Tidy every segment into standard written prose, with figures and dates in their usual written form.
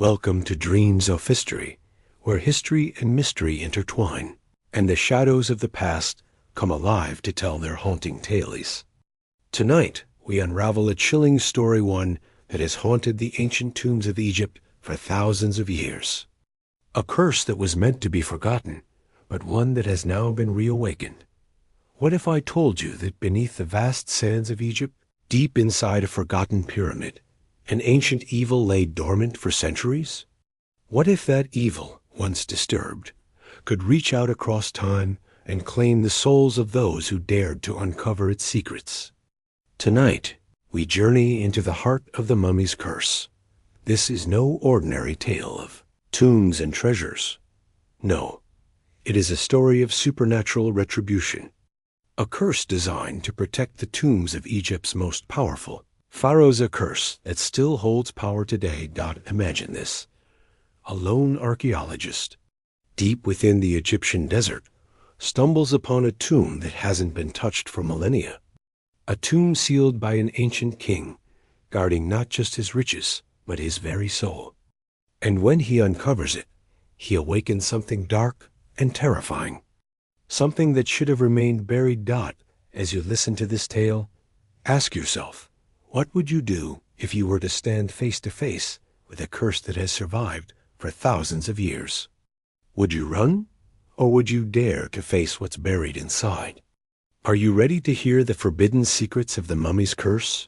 Welcome to Dreams of History, where history and mystery intertwine, and the shadows of the past come alive to tell their haunting tales. Tonight, we unravel a chilling story, one that has haunted the ancient tombs of Egypt for thousands of years. A curse that was meant to be forgotten, but one that has now been reawakened. What if I told you that beneath the vast sands of Egypt, deep inside a forgotten pyramid, an ancient evil lay dormant for centuries? What if that evil, once disturbed, could reach out across time and claim the souls of those who dared to uncover its secrets? Tonight, we journey into the heart of the mummy's curse. This is no ordinary tale of tombs and treasures. No, it is a story of supernatural retribution. A curse designed to protect the tombs of Egypt's most powerful pharaohs, a curse that still holds power today. Imagine this. A lone archaeologist, deep within the Egyptian desert, stumbles upon a tomb that hasn't been touched for millennia. A tomb sealed by an ancient king, guarding not just his riches, but his very soul. And when he uncovers it, he awakens something dark and terrifying. Something that should have remained buried. As you listen to this tale, ask yourself, what would you do if you were to stand face to face with a curse that has survived for thousands of years? Would you run, or would you dare to face what's buried inside? Are you ready to hear the forbidden secrets of the mummy's curse?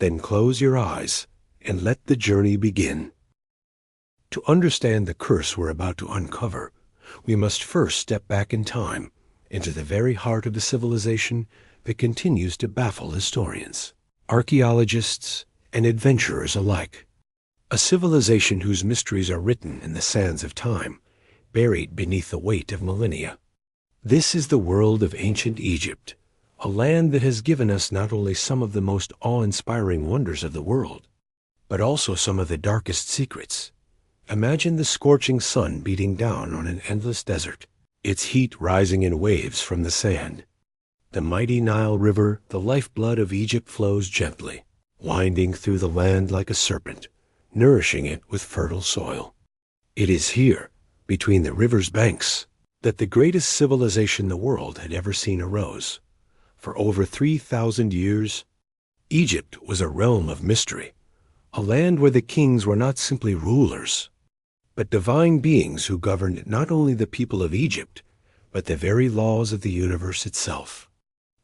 Then close your eyes and let the journey begin. To understand the curse we're about to uncover, we must first step back in time into the very heart of the civilization that continues to baffle historians, archaeologists, and adventurers alike. A civilization whose mysteries are written in the sands of time, buried beneath the weight of millennia. This is the world of ancient Egypt, a land that has given us not only some of the most awe-inspiring wonders of the world, but also some of the darkest secrets. Imagine the scorching sun beating down on an endless desert, its heat rising in waves from the sand. The mighty Nile River, the lifeblood of Egypt, flows gently, winding through the land like a serpent, nourishing it with fertile soil. It is here, between the river's banks, that the greatest civilization the world had ever seen arose. For over 3,000 years, Egypt was a realm of mystery, a land where the kings were not simply rulers, but divine beings who governed not only the people of Egypt, but the very laws of the universe itself.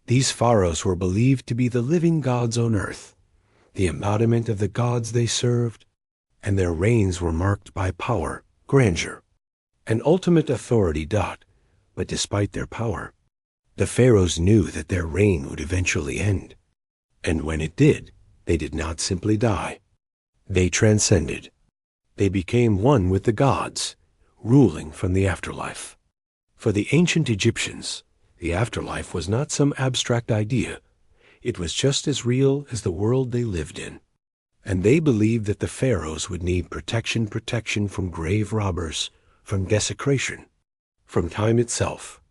These pharaohs were believed to be the living gods on earth, the embodiment of the gods they served, and their reigns were marked by power, grandeur, and ultimate authority. But despite their power, the pharaohs knew that their reign would eventually end. And when it did, they did not simply die. They transcended. They became one with the gods, ruling from the afterlife. For the ancient Egyptians, the afterlife was not some abstract idea. It was just as real as the world they lived in. And they believed that the pharaohs would need protection from grave robbers, from desecration, from time itself.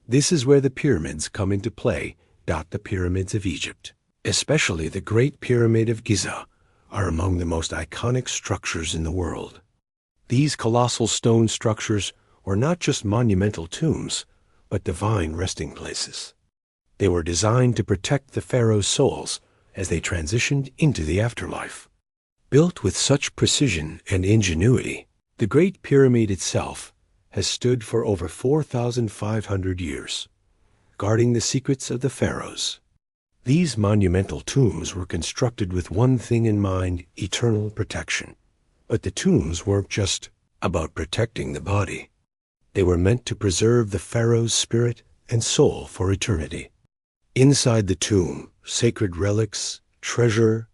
This is where the pyramids come into play. The pyramids of Egypt, especially the Great Pyramid of Giza, are among the most iconic structures in the world. These colossal stone structures were not just monumental tombs, but divine resting places. They were designed to protect the pharaohs' souls as they transitioned into the afterlife. Built with such precision and ingenuity, the Great Pyramid itself has stood for over 4,500 years, guarding the secrets of the pharaohs. These monumental tombs were constructed with one thing in mind: eternal protection. But the tombs weren't just about protecting the body. They were meant to preserve the pharaoh's spirit and soul for eternity. Inside the tomb, sacred relics, treasure,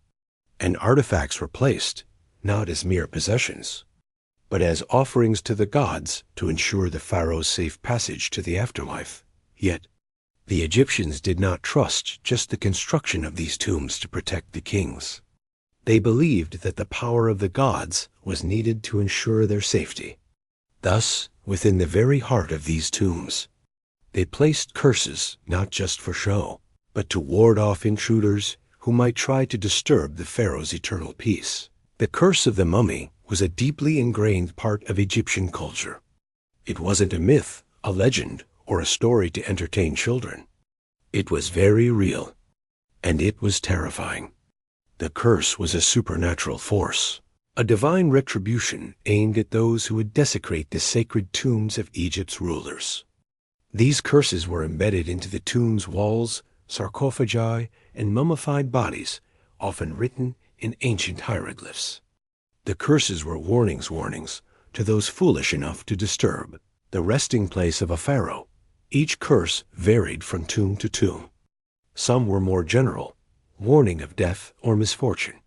and artifacts were placed, not as mere possessions, but as offerings to the gods to ensure the pharaoh's safe passage to the afterlife. Yet, the Egyptians did not trust just the construction of these tombs to protect the kings. They believed that the power of the gods was needed to ensure their safety. Thus, within the very heart of these tombs, they placed curses not just for show, but to ward off intruders who might try to disturb the pharaoh's eternal peace. The curse of the mummy was a deeply ingrained part of Egyptian culture. It wasn't a myth, a legend, or a story to entertain children. It was very real, and it was terrifying. The curse was a supernatural force, a divine retribution aimed at those who would desecrate the sacred tombs of Egypt's rulers. These curses were embedded into the tomb's walls, sarcophagi, and mummified bodies, often written in ancient hieroglyphs. The curses were warnings to those foolish enough to disturb the resting place of a pharaoh. Each curse varied from tomb to tomb. Some were more general, warning of death or misfortune.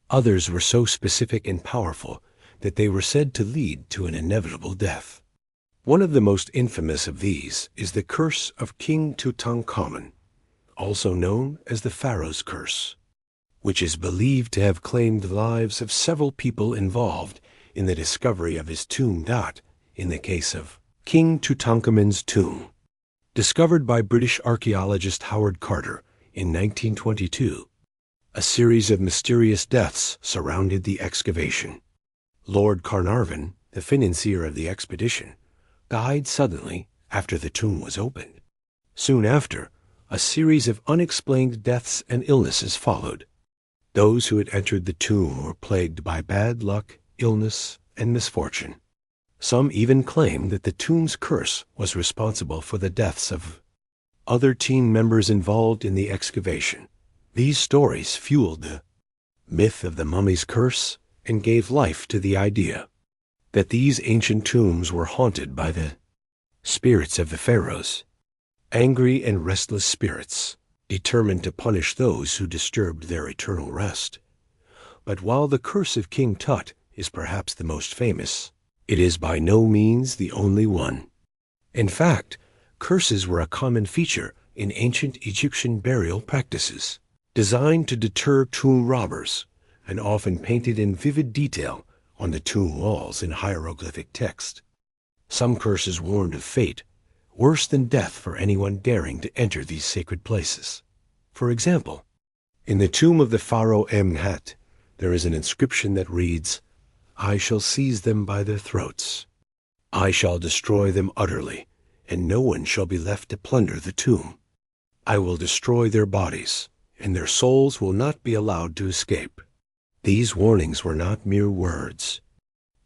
Others were so specific and powerful that they were said to lead to an inevitable death. One of the most infamous of these is the curse of King Tutankhamun, also known as the Pharaoh's Curse, which is believed to have claimed the lives of several people involved in the discovery of his tomb. In the case of King Tutankhamun's tomb, discovered by British archaeologist Howard Carter in 1922, a series of mysterious deaths surrounded the excavation. Lord Carnarvon, the financier of the expedition, died suddenly after the tomb was opened. Soon after, a series of unexplained deaths and illnesses followed. Those who had entered the tomb were plagued by bad luck, illness, and misfortune. Some even claimed that the tomb's curse was responsible for the deaths of other team members involved in the excavation. These stories fueled the myth of the mummy's curse and gave life to the idea that these ancient tombs were haunted by the spirits of the pharaohs, angry and restless spirits, determined to punish those who disturbed their eternal rest. But while the curse of King Tut is perhaps the most famous, it is by no means the only one. In fact, curses were a common feature in ancient Egyptian burial practices, designed to deter tomb robbers, and often painted in vivid detail on the tomb walls in hieroglyphic text. Some curses warned of fate, worse than death for anyone daring to enter these sacred places. For example, in the tomb of the pharaoh Emnhat, there is an inscription that reads, "I shall seize them by their throats. I shall destroy them utterly, and no one shall be left to plunder the tomb. I will destroy their bodies, and their souls will not be allowed to escape." These warnings were not mere words.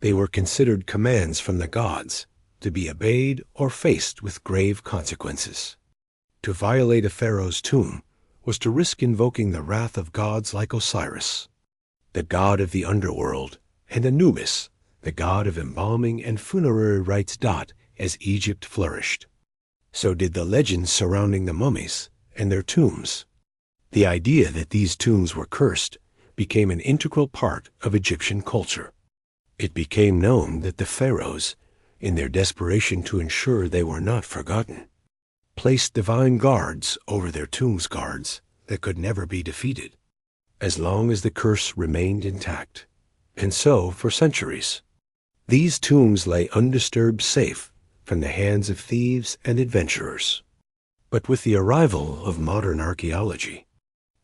They were considered commands from the gods, to be obeyed or faced with grave consequences. To violate a pharaoh's tomb was to risk invoking the wrath of gods like Osiris, the god of the underworld, and Anubis, the god of embalming and funerary rites. As Egypt flourished, so did the legends surrounding the mummies and their tombs. The idea that these tombs were cursed became an integral part of Egyptian culture. It became known that the pharaohs, in their desperation to ensure they were not forgotten, placed divine guards over their tombs, guards that could never be defeated, as long as the curse remained intact. And so, for centuries, these tombs lay undisturbed, safe from the hands of thieves and adventurers. But with the arrival of modern archaeology,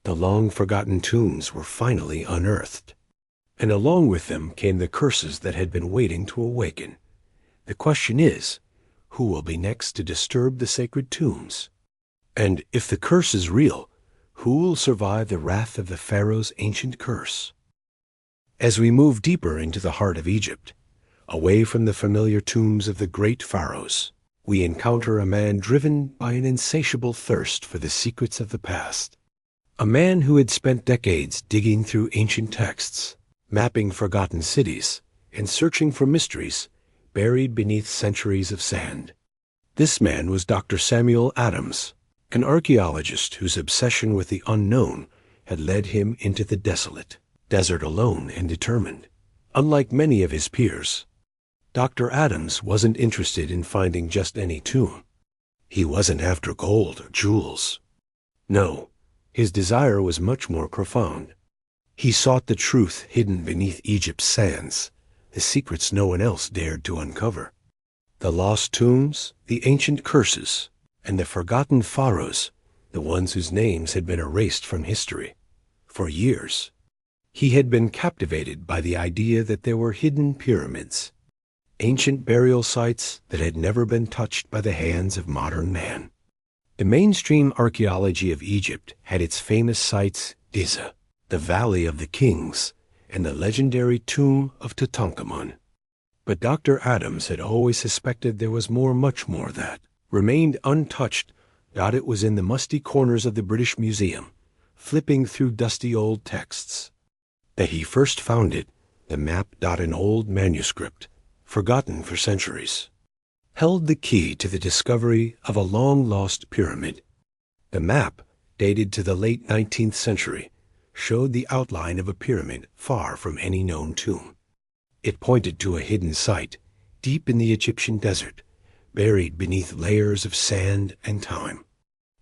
the long-forgotten tombs were finally unearthed, and along with them came the curses that had been waiting to awaken. The question is, who will be next to disturb the sacred tombs? And if the curse is real, who will survive the wrath of the pharaoh's ancient curse? As we move deeper into the heart of Egypt, away from the familiar tombs of the great pharaohs, we encounter a man driven by an insatiable thirst for the secrets of the past. A man who had spent decades digging through ancient texts, mapping forgotten cities, and searching for mysteries buried beneath centuries of sand. This man was Dr. Samuel Adams, an archaeologist whose obsession with the unknown had led him into the desolate desert alone and determined. Unlike many of his peers, Dr. Adams wasn't interested in finding just any tomb. He wasn't after gold or jewels. No, his desire was much more profound. He sought the truth hidden beneath Egypt's sands, the secrets no one else dared to uncover. The lost tombs, the ancient curses, and the forgotten pharaohs, the ones whose names had been erased from history. For years, He had been captivated by the idea that there were hidden pyramids, ancient burial sites that had never been touched by the hands of modern man. The mainstream archaeology of Egypt had its famous sites Giza, the Valley of the Kings, and the legendary tomb of Tutankhamun. But Dr. Adams had always suspected there was much more that remained untouched. It was in the musty corners of the British Museum, flipping through dusty old texts, that he first found it, the map. An old manuscript, forgotten for centuries, held the key to the discovery of a long-lost pyramid. The map, dated to the late 19th century, showed the outline of a pyramid far from any known tomb. It pointed to a hidden site, deep in the Egyptian desert, buried beneath layers of sand and time.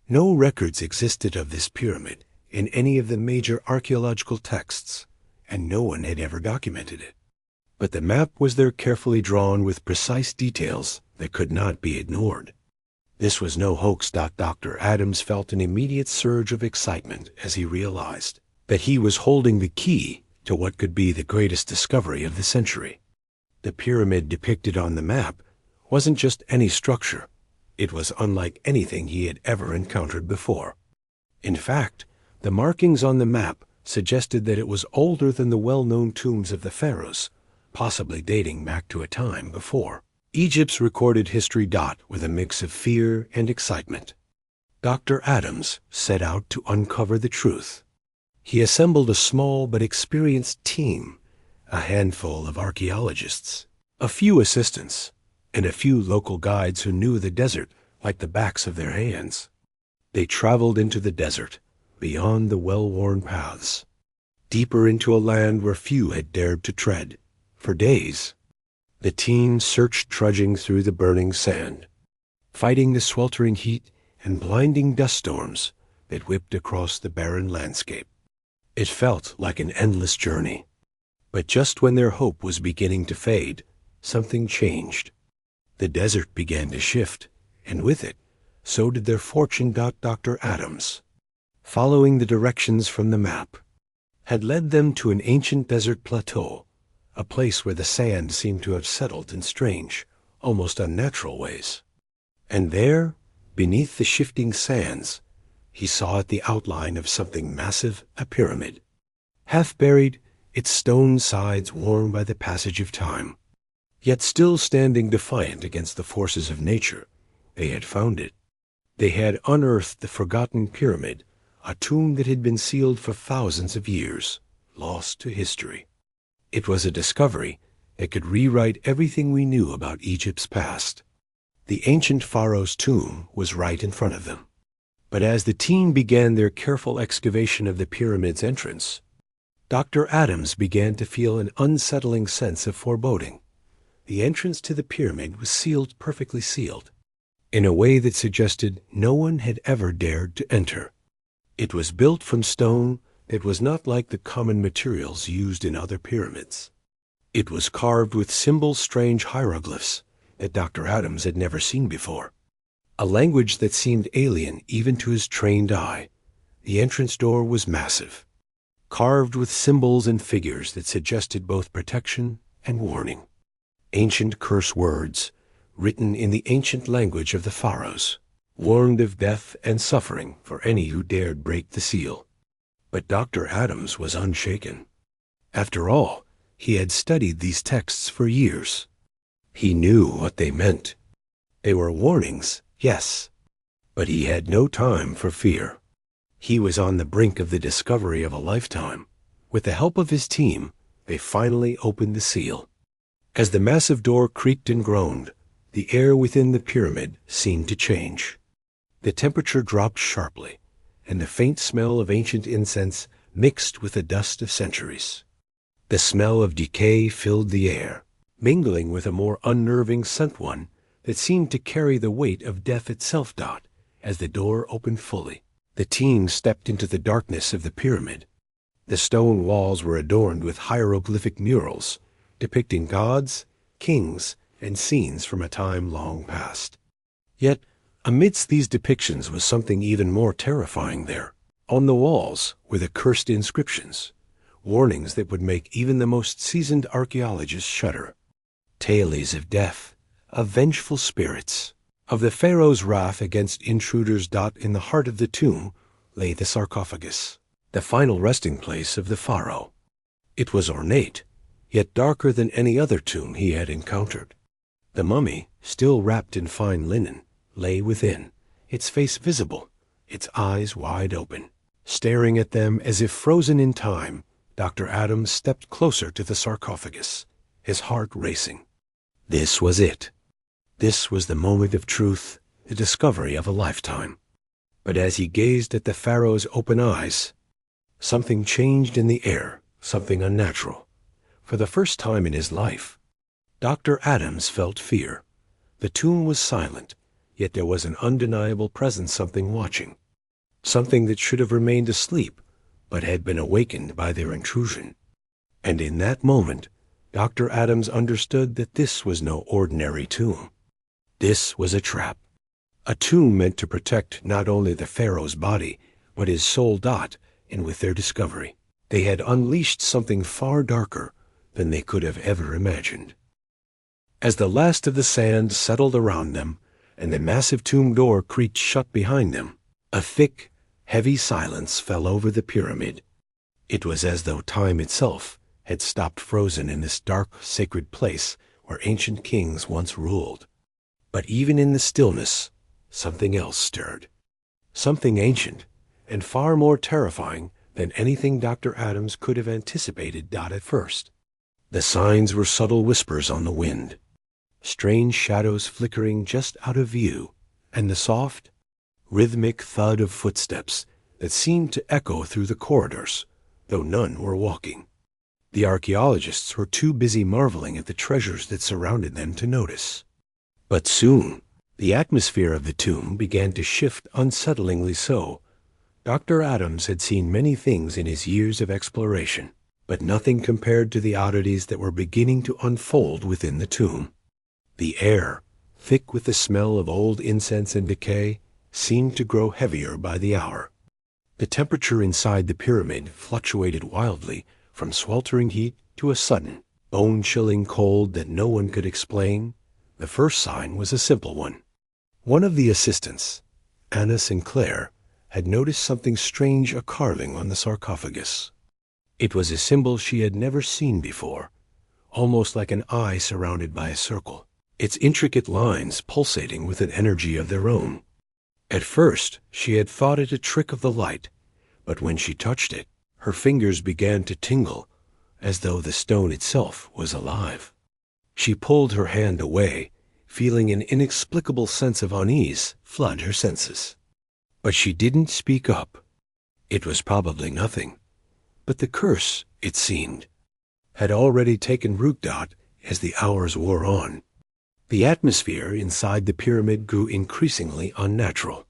No records existed of this pyramid in any of the major archaeological texts, and no one had ever documented it. But the map was there, carefully drawn with precise details that could not be ignored. This was no hoax. Dr. Adams felt an immediate surge of excitement as he realized that he was holding the key to what could be the greatest discovery of the century. The pyramid depicted on the map wasn't just any structure. It was unlike anything he had ever encountered before. In fact, the markings on the map suggested that it was older than the well-known tombs of the pharaohs, possibly dating back to a time before Egypt's recorded history. With a mix of fear and excitement, Dr. Adams set out to uncover the truth. He assembled a small but experienced team, a handful of archaeologists, a few assistants, and a few local guides who knew the desert like the backs of their hands. They traveled into the desert, beyond the well-worn paths, deeper into a land where few had dared to tread. For days, the team searched, trudging through the burning sand, fighting the sweltering heat and blinding dust storms that whipped across the barren landscape. It felt like an endless journey. But just when their hope was beginning to fade, something changed. The desert began to shift, and with it, so did their fortune. Dr. Adams, following the directions from the map, had led them to an ancient desert plateau, a place where the sand seemed to have settled in strange, almost unnatural ways. And there, beneath the shifting sands, he saw the outline of something massive, a pyramid. Half buried, its stone sides worn by the passage of time, yet still standing defiant against the forces of nature, they had found it. They had unearthed the forgotten pyramid, a tomb that had been sealed for thousands of years, lost to history. It was a discovery that could rewrite everything we knew about Egypt's past. The ancient pharaoh's tomb was right in front of them. But as the team began their careful excavation of the pyramid's entrance, Dr. Adams began to feel an unsettling sense of foreboding. The entrance to the pyramid was sealed, perfectly sealed, in a way that suggested no one had ever dared to enter. It was built from stone that was not like the common materials used in other pyramids. It was carved with symbols, strange hieroglyphs that Dr. Adams had never seen before, a language that seemed alien even to his trained eye. The entrance door was massive, carved with symbols and figures that suggested both protection and warning. Ancient curse words, written in the ancient language of the pharaohs, warned of death and suffering for any who dared break the seal. But Dr. Adams was unshaken. After all, he had studied these texts for years. He knew what they meant. They were warnings, yes, but he had no time for fear. He was on the brink of the discovery of a lifetime. With the help of his team, they finally opened the seal. As the massive door creaked and groaned, the air within the pyramid seemed to change. The temperature dropped sharply, and the faint smell of ancient incense mixed with the dust of centuries. The smell of decay filled the air, mingling with a more unnerving scent, one that seemed to carry the weight of death itself. As the door opened fully, the team stepped into the darkness of the pyramid. The stone walls were adorned with hieroglyphic murals depicting gods, kings, and scenes from a time long past. Yet, amidst these depictions was something even more terrifying there. On the walls were the cursed inscriptions, warnings that would make even the most seasoned archaeologist shudder. Tales of death, of vengeful spirits, of the pharaoh's wrath against intruders. In the heart of the tomb lay the sarcophagus, the final resting place of the pharaoh. It was ornate, yet darker than any other tomb he had encountered. The mummy, still wrapped in fine linen, lay within, its face visible, its eyes wide open. Staring at them as if frozen in time, Dr. Adams stepped closer to the sarcophagus, his heart racing. This was it. This was the moment of truth, the discovery of a lifetime. But as he gazed at the pharaoh's open eyes, something changed in the air, something unnatural. For the first time in his life, Dr. Adams felt fear. The tomb was silent, yet there was an undeniable presence, something watching. Something that should have remained asleep, but had been awakened by their intrusion. And in that moment, Dr. Adams understood that this was no ordinary tomb. This was a trap. A tomb meant to protect not only the pharaoh's body, but his soul. And with their discovery, they had unleashed something far darker than they could have ever imagined. As the last of the sand settled around them, and the massive tomb door creaked shut behind them, a thick, heavy silence fell over the pyramid. It was as though time itself had stopped frozen in this dark, sacred place where ancient kings once ruled. But even in the stillness, something else stirred. Something ancient, and far more terrifying than anything Dr. Adams could have anticipated. At first, the signs were subtle whispers on the wind, strange shadows flickering just out of view, and the soft, rhythmic thud of footsteps that seemed to echo through the corridors, though none were walking. The archaeologists were too busy marveling at the treasures that surrounded them to notice. But soon, the atmosphere of the tomb began to shift, unsettlingly so. Dr. Adams had seen many things in his years of exploration, but nothing compared to the oddities that were beginning to unfold within the tomb. The air, thick with the smell of old incense and decay, seemed to grow heavier by the hour. The temperature inside the pyramid fluctuated wildly, from sweltering heat to a sudden, bone-chilling cold that no one could explain. The first sign was a simple one. One of the assistants, Anna Sinclair, had noticed something strange, a carving on the sarcophagus. It was a symbol she had never seen before, almost like an eye surrounded by a circle, its intricate lines pulsating with an energy of their own. At first, she had thought it a trick of the light, but when she touched it, her fingers began to tingle, as though the stone itself was alive. She pulled her hand away, feeling an inexplicable sense of unease flood her senses. But she didn't speak up. It was probably nothing, but the curse, it seemed, had already taken root. As the hours wore on, the atmosphere inside the pyramid grew increasingly unnatural.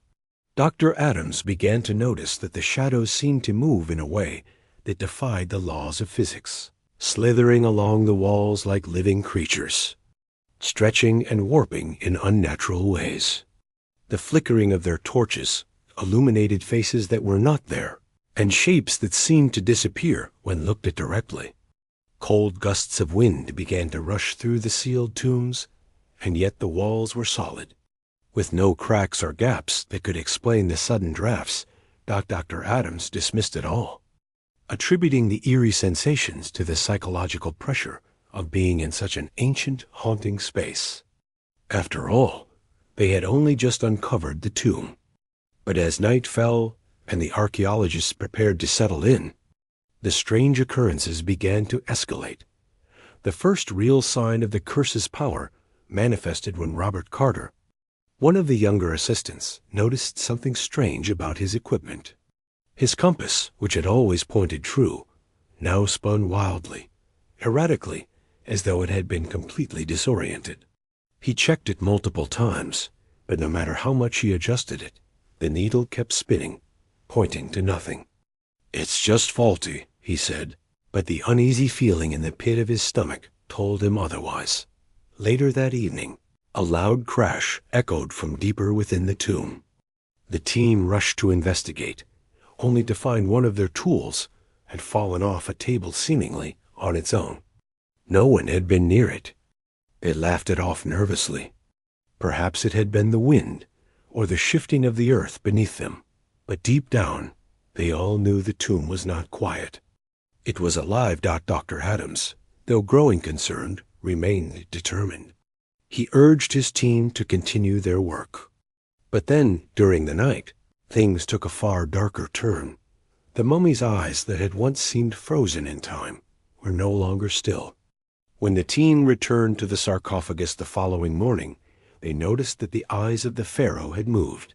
Dr. Adams began to notice that the shadows seemed to move in a way that defied the laws of physics, slithering along the walls like living creatures, stretching and warping in unnatural ways. The flickering of their torches illuminated faces that were not there, and shapes that seemed to disappear when looked at directly. Cold gusts of wind began to rush through the sealed tombs, and yet the walls were solid, with no cracks or gaps that could explain the sudden drafts. Dr. Adams dismissed it all, attributing the eerie sensations to the psychological pressure of being in such an ancient, haunting space. After all, they had only just uncovered the tomb. But as night fell and the archaeologists prepared to settle in, the strange occurrences began to escalate. The first real sign of the curse's power manifested when Robert Carter, one of the younger assistants, noticed something strange about his equipment. His compass, which had always pointed true, now spun wildly, erratically, as though it had been completely disoriented. He checked it multiple times, but no matter how much he adjusted it, the needle kept spinning, pointing to nothing. "It's just faulty," he said, but the uneasy feeling in the pit of his stomach told him otherwise. Later that evening, a loud crash echoed from deeper within the tomb. The team rushed to investigate, only to find one of their tools, had fallen off a table seemingly on its own. No one had been near it. They laughed it off nervously. Perhaps it had been the wind or the shifting of the earth beneath them. But deep down, they all knew the tomb was not quiet. It was alive. Dr. Adams, though growing concerned, remained determined. He urged his team to continue their work. But then, during the night, things took a far darker turn. The mummy's eyes that had once seemed frozen in time were no longer still. When the team returned to the sarcophagus the following morning, they noticed that the eyes of the pharaoh had moved.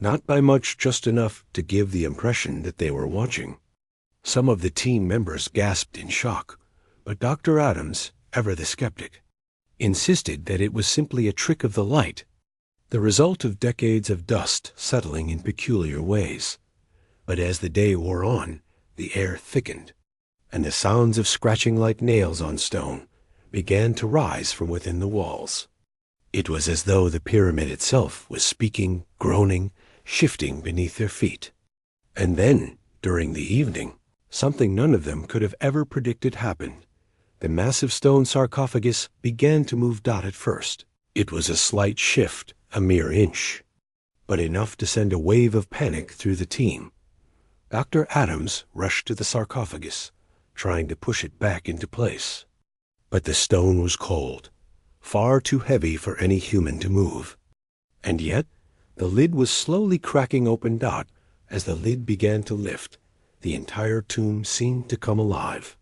Not by much, just enough to give the impression that they were watching. Some of the team members gasped in shock, but Dr. Adams, ever the skeptic, insisted that it was simply a trick of the light, the result of decades of dust settling in peculiar ways. But as the day wore on, the air thickened, and the sounds of scratching like nails on stone began to rise from within the walls. It was as though the pyramid itself was speaking, groaning, shifting beneath their feet. And then, during the evening, something none of them could have ever predicted happened. The massive stone sarcophagus began to move. At first, it was a slight shift, a mere inch, but enough to send a wave of panic through the team. Dr. Adams rushed to the sarcophagus, trying to push it back into place. But the stone was cold, far too heavy for any human to move. And yet, the lid was slowly cracking open. As the lid began to lift, the entire tomb seemed to come alive.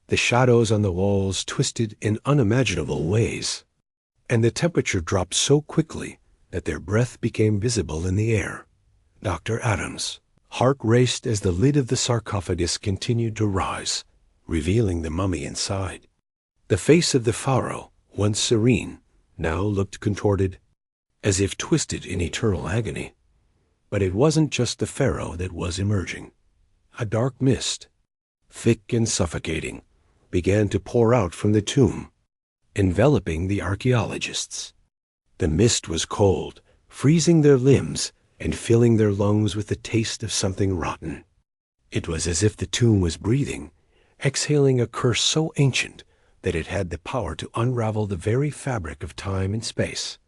The shadows on the walls twisted in unimaginable ways, and the temperature dropped so quickly that their breath became visible in the air. Dr. Adams' heart raced as the lid of the sarcophagus continued to rise, revealing the mummy inside. The face of the pharaoh, once serene, now looked contorted, as if twisted in eternal agony. But it wasn't just the pharaoh that was emerging. A dark mist, thick and suffocating, began to pour out from the tomb, enveloping the archaeologists. The mist was cold, freezing their limbs and filling their lungs with the taste of something rotten. It was as if the tomb was breathing, exhaling a curse so ancient that it had the power to unravel the very fabric of time and space.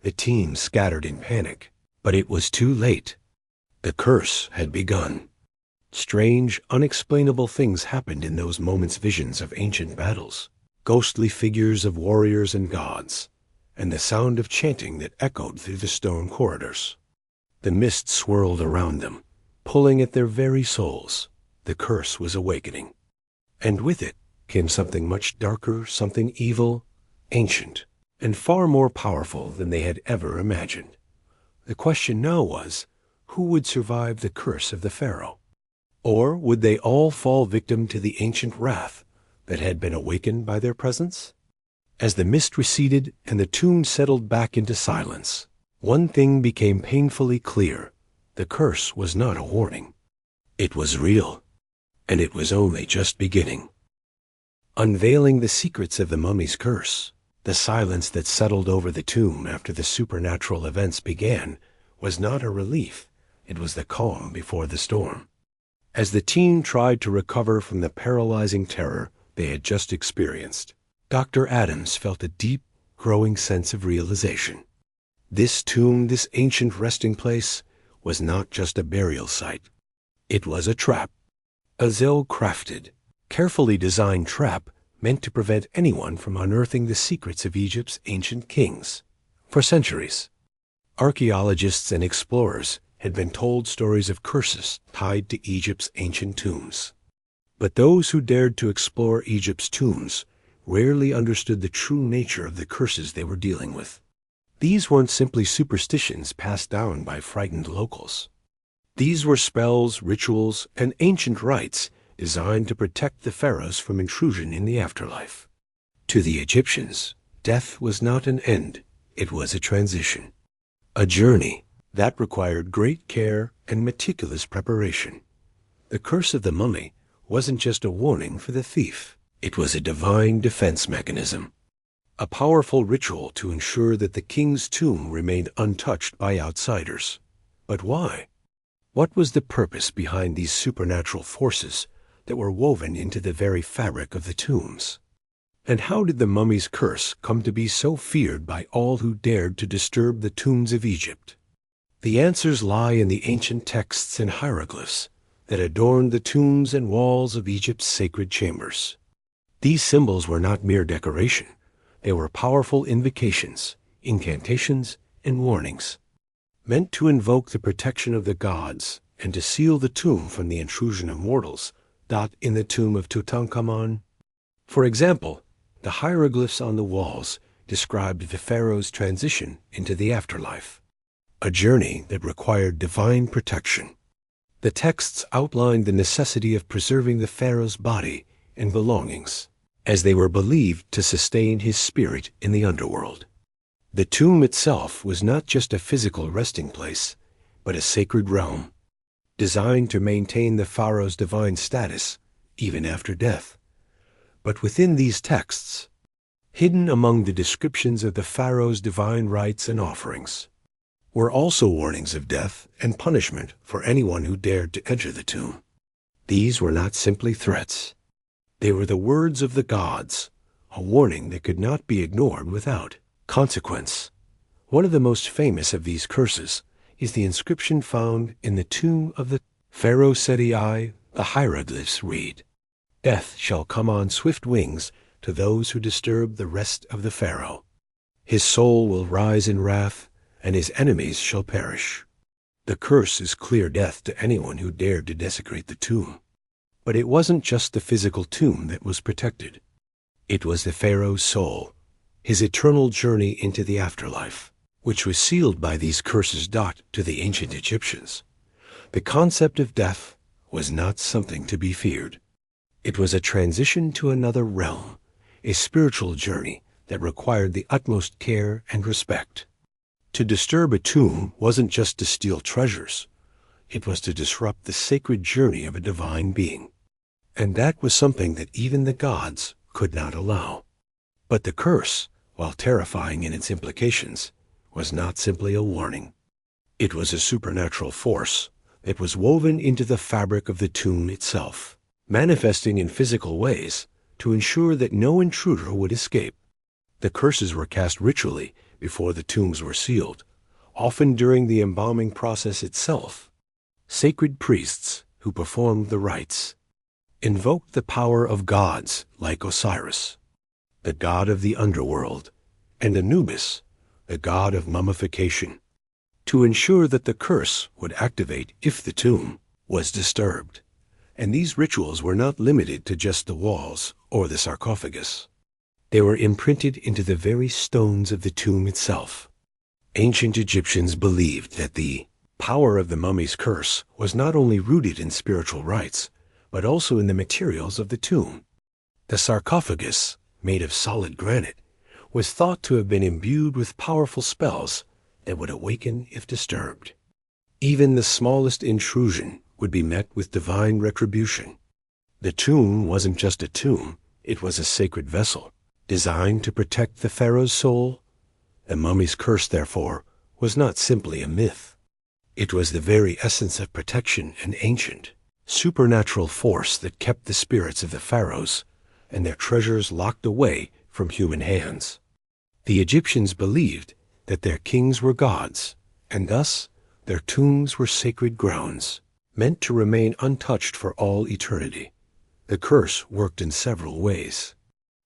The team scattered in panic, but it was too late. The curse had begun. Strange, unexplainable things happened in those moments, visions of ancient battles, ghostly figures of warriors and gods, and the sound of chanting that echoed through the stone corridors. The mist swirled around them, pulling at their very souls. The curse was awakening. And with it came something much darker, something evil, ancient, and far more powerful than they had ever imagined. The question now was, who would survive the curse of the pharaoh? Or would they all fall victim to the ancient wrath that had been awakened by their presence? As the mist receded and the tomb settled back into silence, one thing became painfully clear. The curse was not a warning. It was real, and it was only just beginning. Unveiling the secrets of the mummy's curse, the silence that settled over the tomb after the supernatural events began was not a relief. It was the calm before the storm. As the team tried to recover from the paralyzing terror they had just experienced, Dr. Adams felt a deep, growing sense of realization. This tomb, this ancient resting place, was not just a burial site. It was a trap. A well-crafted, carefully designed trap meant to prevent anyone from unearthing the secrets of Egypt's ancient kings. For centuries, archaeologists and explorers had been told stories of curses tied to Egypt's ancient tombs. But those who dared to explore Egypt's tombs rarely understood the true nature of the curses they were dealing with. These weren't simply superstitions passed down by frightened locals. These were spells, rituals, and ancient rites designed to protect the pharaohs from intrusion in the afterlife. To the Egyptians, death was not an end, it was a transition, a journey that required great care and meticulous preparation. The curse of the mummy wasn't just a warning for the thief. It was a divine defense mechanism, a powerful ritual to ensure that the king's tomb remained untouched by outsiders. But why? What was the purpose behind these supernatural forces that were woven into the very fabric of the tombs. And how did the mummy's curse come to be so feared by all who dared to disturb the tombs of Egypt? The answers lie in the ancient texts and hieroglyphs that adorned the tombs and walls of Egypt's sacred chambers. These symbols were not mere decoration. They were powerful invocations, incantations, and warnings, meant to invoke the protection of the gods and to seal the tomb from the intrusion of mortals. In the tomb of Tutankhamun, for example, the hieroglyphs on the walls described the pharaoh's transition into the afterlife, a journey that required divine protection. The texts outlined the necessity of preserving the pharaoh's body and belongings, as they were believed to sustain his spirit in the underworld. The tomb itself was not just a physical resting place, but a sacred realm, designed to maintain the pharaoh's divine status even after death. But within these texts, hidden among the descriptions of the pharaoh's divine rites and offerings, were also warnings of death and punishment for anyone who dared to enter the tomb. These were not simply threats. They were the words of the gods, a warning that could not be ignored without consequence. One of the most famous of these curses is the inscription found in the tomb of the Pharaoh Seti I. The hieroglyphs read, "Death shall come on swift wings to those who disturb the rest of the Pharaoh. His soul will rise in wrath, and his enemies shall perish." The curse is clear death to anyone who dared to desecrate the tomb. But it wasn't just the physical tomb that was protected. It was the Pharaoh's soul, his eternal journey into the afterlife, which was sealed by these curses. To the ancient Egyptians, the concept of death was not something to be feared. It was a transition to another realm, a spiritual journey that required the utmost care and respect. To disturb a tomb wasn't just to steal treasures. It was to disrupt the sacred journey of a divine being. And that was something that even the gods could not allow. But the curse, while terrifying in its implications, was not simply a warning. It was a supernatural force that was woven into the fabric of the tomb itself, manifesting in physical ways to ensure that no intruder would escape. The curses were cast ritually before the tombs were sealed, often during the embalming process itself. Sacred priests who performed the rites invoked the power of gods like Osiris, the god of the underworld, and Anubis, the god of mummification, to ensure that the curse would activate if the tomb was disturbed. And these rituals were not limited to just the walls or the sarcophagus. They were imprinted into the very stones of the tomb itself. Ancient Egyptians believed that the power of the mummy's curse was not only rooted in spiritual rites, but also in the materials of the tomb. The sarcophagus, made of solid granite, was thought to have been imbued with powerful spells that would awaken if disturbed. Even the smallest intrusion would be met with divine retribution. The tomb wasn't just a tomb, it was a sacred vessel, designed to protect the pharaoh's soul. The mummy's curse, therefore, was not simply a myth. It was the very essence of protection, an ancient, supernatural force that kept the spirits of the pharaohs and their treasures locked away from human hands. The Egyptians believed that their kings were gods, and thus their tombs were sacred grounds, meant to remain untouched for all eternity. The curse worked in several ways.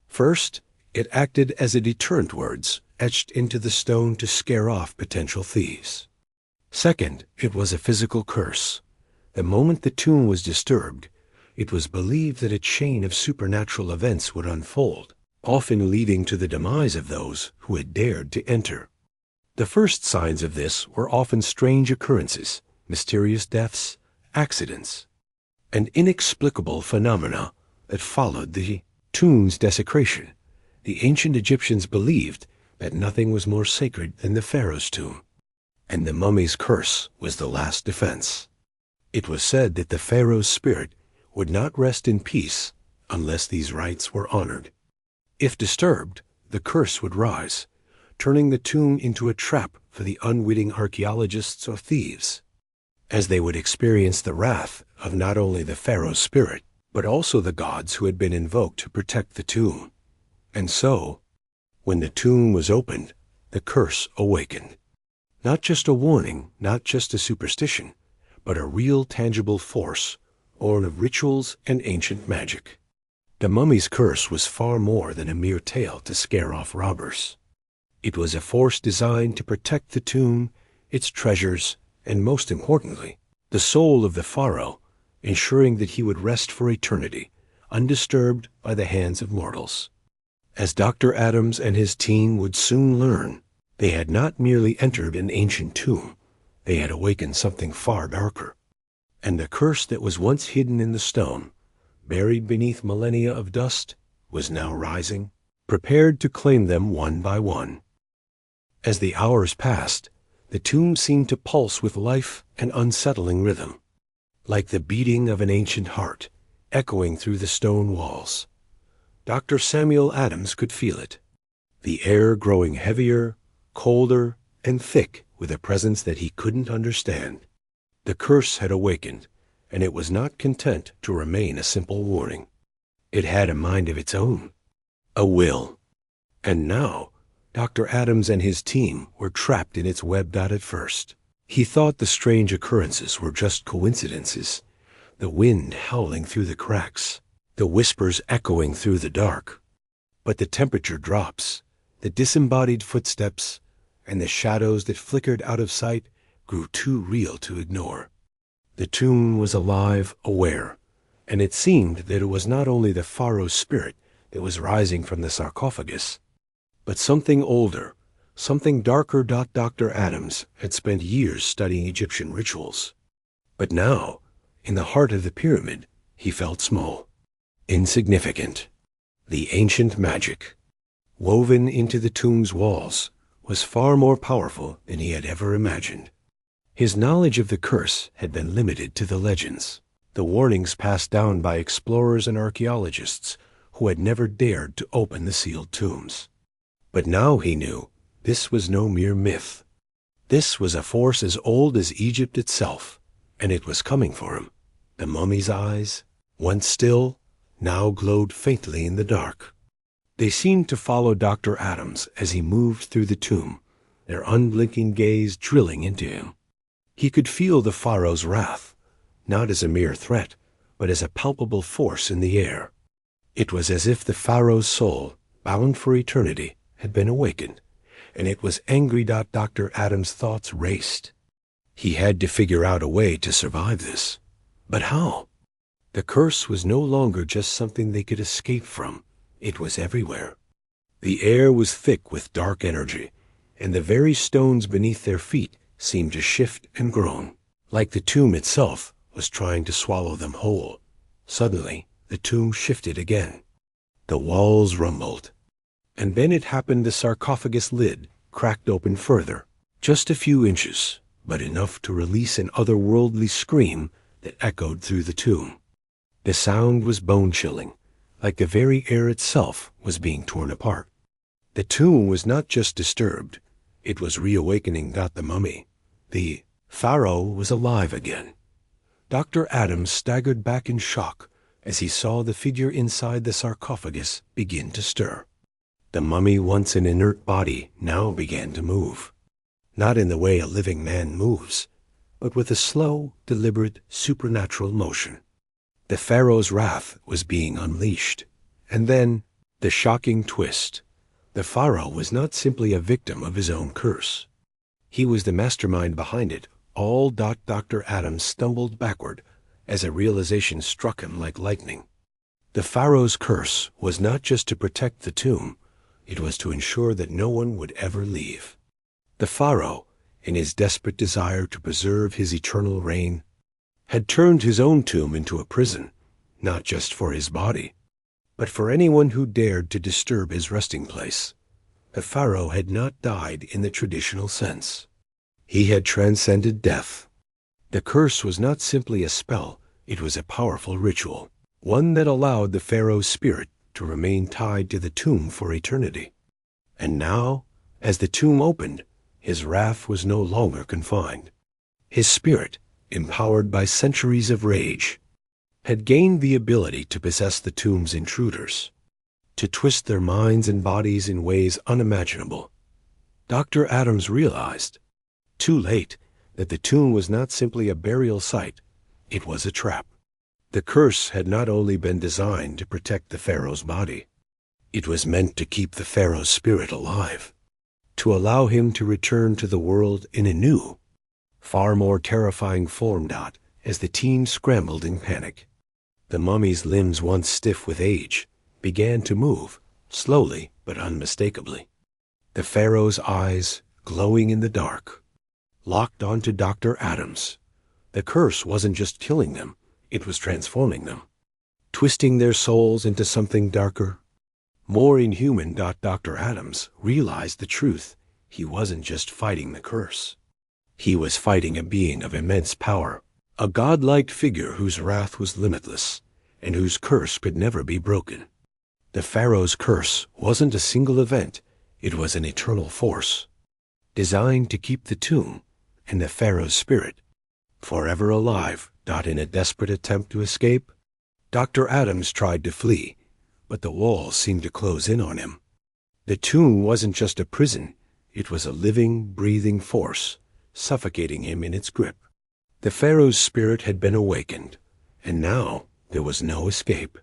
First, it acted as a deterrent, words etched into the stone to scare off potential thieves. Second, it was a physical curse. The moment the tomb was disturbed, it was believed that a chain of supernatural events would unfold, often leading to the demise of those who had dared to enter. The first signs of this were often strange occurrences, mysterious deaths, accidents, and inexplicable phenomena that followed the tomb's desecration. The ancient Egyptians believed that nothing was more sacred than the pharaoh's tomb, and the mummy's curse was the last defense. It was said that the pharaoh's spirit would not rest in peace unless these rites were honored. If disturbed, the curse would rise, turning the tomb into a trap for the unwitting archaeologists or thieves, as they would experience the wrath of not only the pharaoh's spirit, but also the gods who had been invoked to protect the tomb. And so, when the tomb was opened, the curse awakened. Not just a warning, not just a superstition, but a real tangible force, born of rituals and ancient magic. The mummy's curse was far more than a mere tale to scare off robbers. It was a force designed to protect the tomb, its treasures, and most importantly, the soul of the pharaoh, ensuring that he would rest for eternity, undisturbed by the hands of mortals. As Dr. Adams and his team would soon learn, they had not merely entered an ancient tomb, they had awakened something far darker. And the curse that was once hidden in the stone, buried beneath millennia of dust, was now rising, prepared to claim them one by one. As the hours passed, the tomb seemed to pulse with life and unsettling rhythm, like the beating of an ancient heart, echoing through the stone walls. Dr. Samuel Adams could feel it, the air growing heavier, colder, and thick with a presence that he couldn't understand. The curse had awakened, and it was not content to remain a simple warning. It had a mind of its own, a will. And now, Dr. Adams and his team were trapped in its web. At first, he thought the strange occurrences were just coincidences, the wind howling through the cracks, the whispers echoing through the dark. But the temperature drops, the disembodied footsteps, and the shadows that flickered out of sight grew too real to ignore. The tomb was alive, aware, and it seemed that it was not only the pharaoh's spirit that was rising from the sarcophagus, but something older, something darker. Dr. Adams had spent years studying Egyptian rituals. But now, in the heart of the pyramid, he felt small, insignificant. The ancient magic, woven into the tomb's walls, was far more powerful than he had ever imagined. His knowledge of the curse had been limited to the legends, the warnings passed down by explorers and archaeologists who had never dared to open the sealed tombs. But now he knew this was no mere myth. This was a force as old as Egypt itself, and it was coming for him. The mummy's eyes, once still, now glowed faintly in the dark. They seemed to follow Dr. Adams as he moved through the tomb, their unblinking gaze drilling into him. He could feel the pharaoh's wrath, not as a mere threat, but as a palpable force in the air. It was as if the pharaoh's soul, bound for eternity, had been awakened, and it was angry. Dr. Adams' thoughts raced. He had to figure out a way to survive this. But how? The curse was no longer just something they could escape from. It was everywhere. The air was thick with dark energy, and the very stones beneath their feet seemed to shift and groan, like the tomb itself was trying to swallow them whole. Suddenly, the tomb shifted again. The walls rumbled. And then it happened. The sarcophagus lid cracked open further, just a few inches, but enough to release an otherworldly scream that echoed through the tomb. The sound was bone-chilling, like the very air itself was being torn apart. The tomb was not just disturbed, it was reawakening. The mummy, the pharaoh, was alive again. Dr. Adams staggered back in shock as he saw the figure inside the sarcophagus begin to stir. The mummy, once an inert body, now began to move. Not in the way a living man moves, but with a slow, deliberate, supernatural motion. The pharaoh's wrath was being unleashed. And then, the shocking twist. The pharaoh was not simply a victim of his own curse. He was the mastermind behind it. All. Dr. Adams stumbled backward as a realization struck him like lightning. The pharaoh's curse was not just to protect the tomb, it was to ensure that no one would ever leave. The pharaoh, in his desperate desire to preserve his eternal reign, had turned his own tomb into a prison, not just for his body, but for anyone who dared to disturb his resting place. The pharaoh had not died in the traditional sense. He had transcended death. The curse was not simply a spell, it was a powerful ritual, one that allowed the pharaoh's spirit to remain tied to the tomb for eternity. And now, as the tomb opened, his wrath was no longer confined. His spirit, empowered by centuries of rage, had gained the ability to possess the tomb's intruders, to twist their minds and bodies in ways unimaginable. Dr. Adams realized, too late, that the tomb was not simply a burial site, it was a trap. The curse had not only been designed to protect the pharaoh's body, it was meant to keep the pharaoh's spirit alive, to allow him to return to the world in a new, far more terrifying form. As the teen scrambled in panic, the mummy's limbs, once stiff with age, began to move, slowly but unmistakably. The pharaoh's eyes, glowing in the dark, locked onto Dr. Adams. The curse wasn't just killing them, it was transforming them, twisting their souls into something darker, more inhuman. Dr. Adams realized the truth. He wasn't just fighting the curse. He was fighting a being of immense power, a godlike figure whose wrath was limitless and whose curse could never be broken. The pharaoh's curse wasn't a single event, it was an eternal force, designed to keep the tomb and the pharaoh's spirit forever alive. In a desperate attempt to escape, Dr. Adams tried to flee, but the walls seemed to close in on him. The tomb wasn't just a prison, it was a living, breathing force, suffocating him in its grip. The pharaoh's spirit had been awakened, and now there was no escape.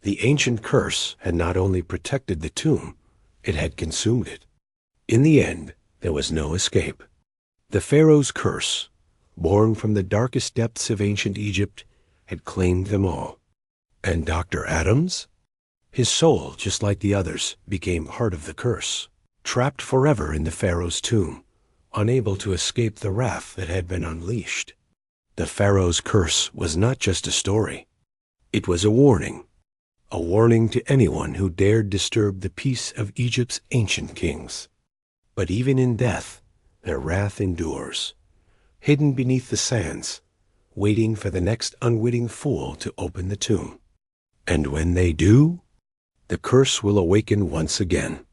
The ancient curse had not only protected the tomb, it had consumed it. In the end, there was no escape. The pharaoh's curse, born from the darkest depths of ancient Egypt, had claimed them all. And Dr. Adams? His soul, just like the others, became part of the curse, trapped forever in the pharaoh's tomb, unable to escape the wrath that had been unleashed. The pharaoh's curse was not just a story. It was a warning to anyone who dared disturb the peace of Egypt's ancient kings. But even in death, their wrath endures, hidden beneath the sands, waiting for the next unwitting fool to open the tomb. And when they do, the curse will awaken once again.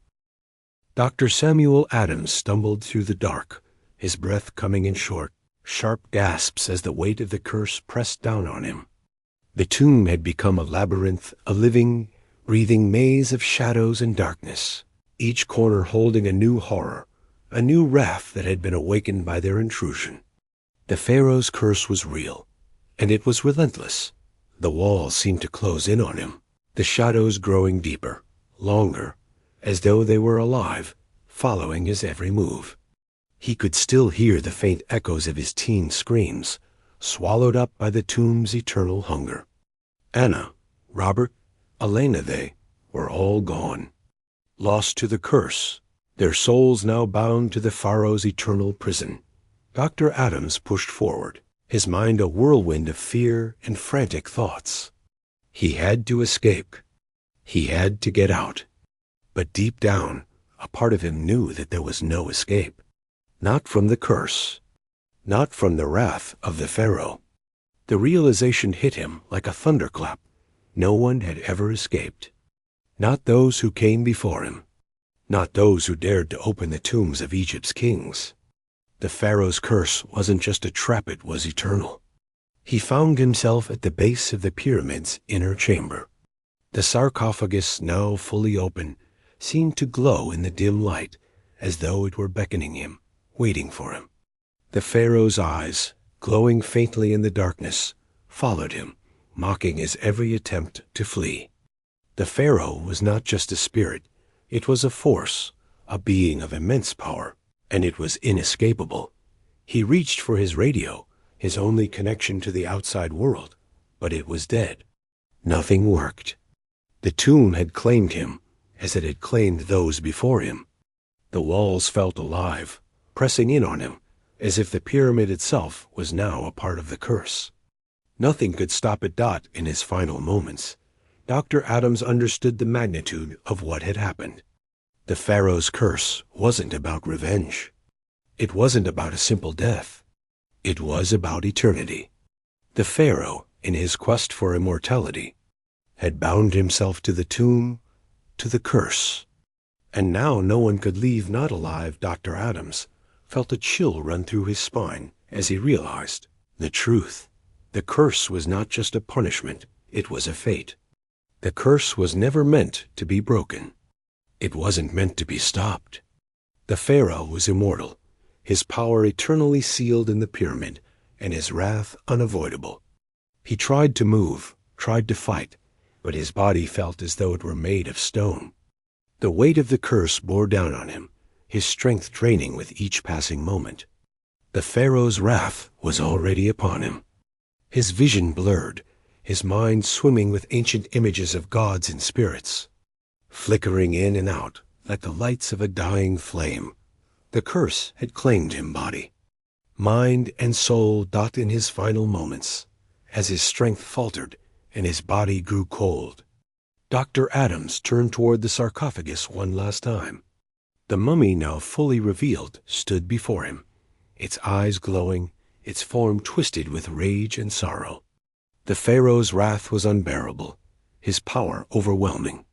Dr. Samuel Adams stumbled through the dark, his breath coming in short, sharp gasps as the weight of the curse pressed down on him. The tomb had become a labyrinth, a living, breathing maze of shadows and darkness, each corner holding a new horror, a new wrath that had been awakened by their intrusion. The pharaoh's curse was real, and it was relentless. The walls seemed to close in on him, the shadows growing deeper, longer, as though they were alive, following his every move. He could still hear the faint echoes of his teen screams, swallowed up by the tomb's eternal hunger. Anna, Robert, Elena, they were all gone, lost to the curse, their souls now bound to the pharaoh's eternal prison. Dr. Adams pushed forward, his mind a whirlwind of fear and frantic thoughts. He had to escape. He had to get out. But deep down, a part of him knew that there was no escape. Not from the curse, not from the wrath of the pharaoh. The realization hit him like a thunderclap. No one had ever escaped. Not those who came before him. Not those who dared to open the tombs of Egypt's kings. The pharaoh's curse wasn't just a trap, it was eternal. He found himself at the base of the pyramid's inner chamber. The sarcophagus, now fully open, seemed to glow in the dim light, as though it were beckoning him, waiting for him. The pharaoh's eyes, glowing faintly in the darkness, followed him, mocking his every attempt to flee. The pharaoh was not just a spirit, it was a force, a being of immense power, and it was inescapable. He reached for his radio, his only connection to the outside world, but it was dead. Nothing worked. The tomb had claimed him, as it had claimed those before him. The walls felt alive, pressing in on him, as if the pyramid itself was now a part of the curse. Nothing could stop it. In his final moments, Dr. Adams understood the magnitude of what had happened. The pharaoh's curse wasn't about revenge. It wasn't about a simple death. It was about eternity. The pharaoh, in his quest for immortality, had bound himself to the tomb, to the curse. And now no one could leave not alive. Dr. Adams felt a chill run through his spine as he realized the truth. The curse was not just a punishment, it was a fate. The curse was never meant to be broken. It wasn't meant to be stopped. The pharaoh was immortal, his power eternally sealed in the pyramid, and his wrath unavoidable. He tried to move, tried to fight, but his body felt as though it were made of stone. The weight of the curse bore down on him, his strength draining with each passing moment. The pharaoh's wrath was already upon him. His vision blurred, his mind swimming with ancient images of gods and spirits, flickering in and out like the lights of a dying flame. The curse had claimed him body, mind, and soul in his final moments, as his strength faltered and his body grew cold. Dr. Adams turned toward the sarcophagus one last time. The mummy, now fully revealed, stood before him, its eyes glowing, its form twisted with rage and sorrow. The pharaoh's wrath was unbearable, his power overwhelming.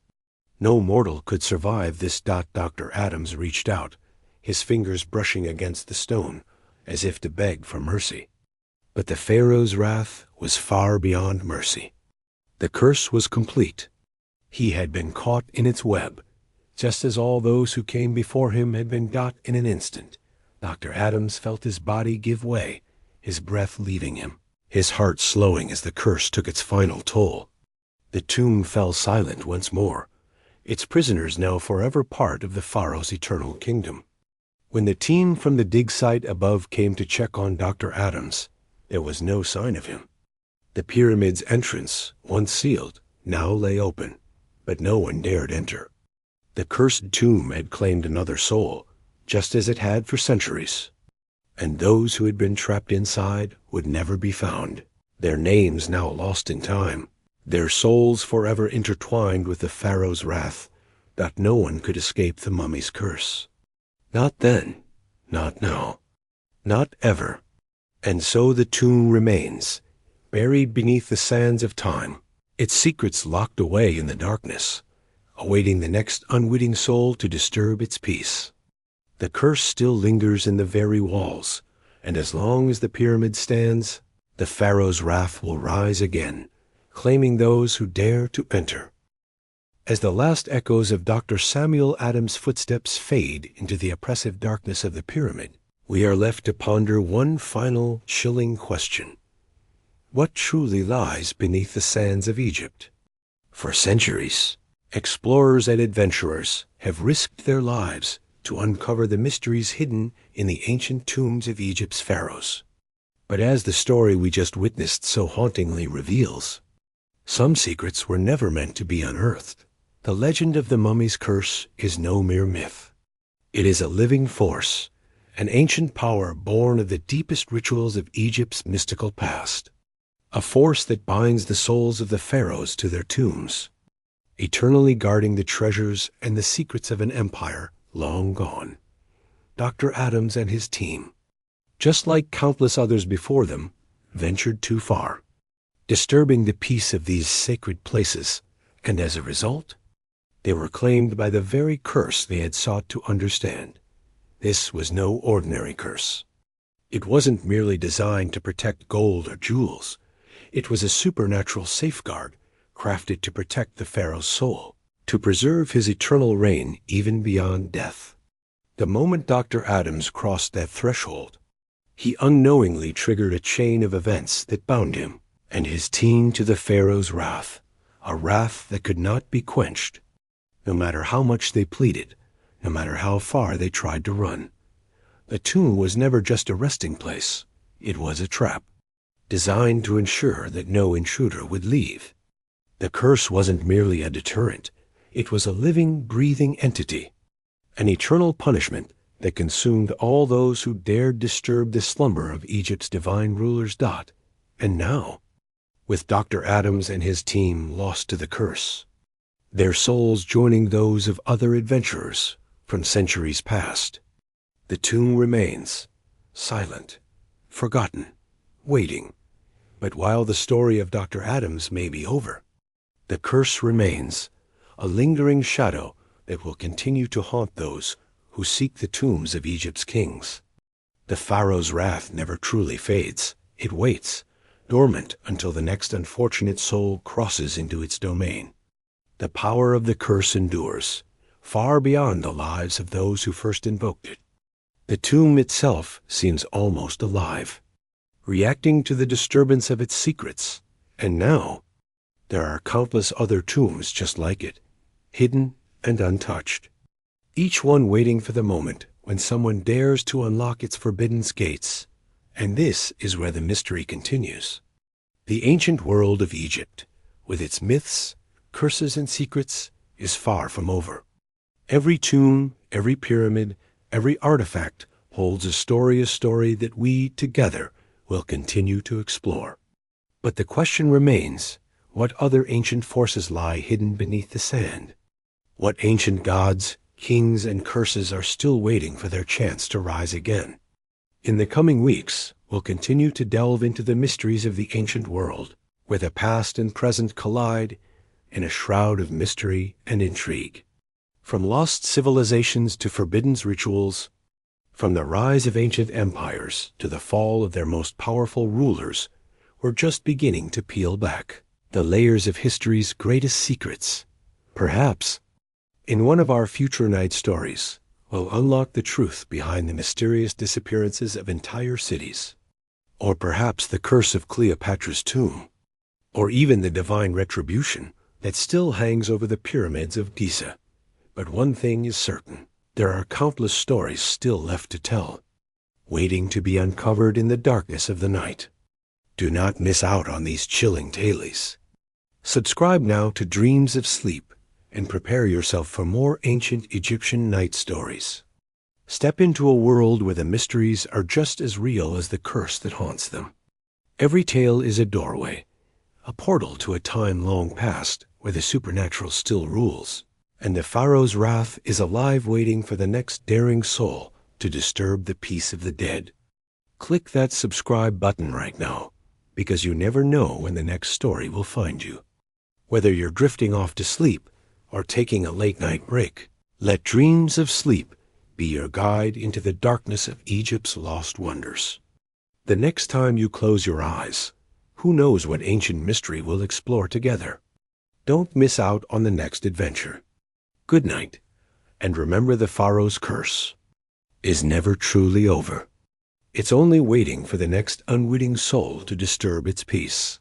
No mortal could survive this. Dr. Adams reached out, his fingers brushing against the stone, as if to beg for mercy. But the pharaoh's wrath was far beyond mercy. The curse was complete. He had been caught in its web, just as all those who came before him had been got in an instant. Dr. Adams felt his body give way, his breath leaving him, his heart slowing as the curse took its final toll. The tomb fell silent once more, its prisoners now forever part of the pharaoh's eternal kingdom. When the team from the dig site above came to check on Dr. Adams, there was no sign of him. The pyramid's entrance, once sealed, now lay open, but no one dared enter. The cursed tomb had claimed another soul, just as it had for centuries. And those who had been trapped inside would never be found, their names now lost in time, their souls forever intertwined with the pharaoh's wrath, that no one could escape the mummy's curse. Not then, not now, not ever. And so the tomb remains, buried beneath the sands of time, its secrets locked away in the darkness, awaiting the next unwitting soul to disturb its peace. The curse still lingers in the very walls, and as long as the pyramid stands, the pharaoh's wrath will rise again, claiming those who dare to enter. As the last echoes of Dr. Samuel Adams' footsteps fade into the oppressive darkness of the pyramid, we are left to ponder one final chilling question. What truly lies beneath the sands of Egypt? For centuries, explorers and adventurers have risked their lives to uncover the mysteries hidden in the ancient tombs of Egypt's pharaohs. But as the story we just witnessed so hauntingly reveals, some secrets were never meant to be unearthed. The legend of the mummy's curse is no mere myth. It is a living force, an ancient power born of the deepest rituals of Egypt's mystical past, a force that binds the souls of the pharaohs to their tombs, eternally guarding the treasures and the secrets of an empire long gone. Dr. Adams and his team, just like countless others before them, ventured too far, disturbing the peace of these sacred places, and as a result, they were claimed by the very curse they had sought to understand. This was no ordinary curse. It wasn't merely designed to protect gold or jewels. It was a supernatural safeguard crafted to protect the pharaoh's soul, to preserve his eternal reign even beyond death. The moment Dr. Adams crossed that threshold, he unknowingly triggered a chain of events that bound him and his team to the pharaoh's wrath, a wrath that could not be quenched, no matter how much they pleaded, no matter how far they tried to run. The tomb was never just a resting place. It was a trap, designed to ensure that no intruder would leave. The curse wasn't merely a deterrent. It was a living, breathing entity, an eternal punishment that consumed all those who dared disturb the slumber of Egypt's divine rulers. And now, with Dr. Adams and his team lost to the curse, their souls joining those of other adventurers from centuries past, the tomb remains, silent, forgotten, waiting. But while the story of Dr. Adams may be over, the curse remains, a lingering shadow that will continue to haunt those who seek the tombs of Egypt's kings. The pharaoh's wrath never truly fades. It waits, dormant until the next unfortunate soul crosses into its domain. The power of the curse endures, far beyond the lives of those who first invoked it. The tomb itself seems almost alive, reacting to the disturbance of its secrets. And now, there are countless other tombs just like it, hidden and untouched, each one waiting for the moment when someone dares to unlock its forbidden gates. And this is where the mystery continues. The ancient world of Egypt, with its myths, curses, and secrets, is far from over. Every tomb, every pyramid, every artifact holds a story that we, together, will continue to explore. But the question remains, what other ancient forces lie hidden beneath the sand? What ancient gods, kings, and curses are still waiting for their chance to rise again? In the coming weeks, we'll continue to delve into the mysteries of the ancient world, where the past and present collide in a shroud of mystery and intrigue. From lost civilizations to forbidden rituals, from the rise of ancient empires to the fall of their most powerful rulers, we're just beginning to peel back the layers of history's greatest secrets. Perhaps, in one of our future night stories, we'll unlock the truth behind the mysterious disappearances of entire cities. Or perhaps the curse of Cleopatra's tomb. Or even the divine retribution that still hangs over the pyramids of Giza. But one thing is certain. There are countless stories still left to tell, waiting to be uncovered in the darkness of the night. Do not miss out on these chilling tales. Subscribe now to Dreams of Sleep and prepare yourself for more ancient Egyptian night stories. Step into a world where the mysteries are just as real as the curse that haunts them. Every tale is a doorway, a portal to a time long past where the supernatural still rules. And the Pharaoh's wrath is alive waiting for the next daring soul to disturb the peace of the dead. Click that subscribe button right now, because you never know when the next story will find you. Whether you're drifting off to sleep or taking a late-night break, let Dreams of Sleep be your guide into the darkness of Egypt's lost wonders. The next time you close your eyes, who knows what ancient mystery we'll explore together. Don't miss out on the next adventure. Good night, and remember, the Pharaoh's curse is never truly over. It's only waiting for the next unwitting soul to disturb its peace.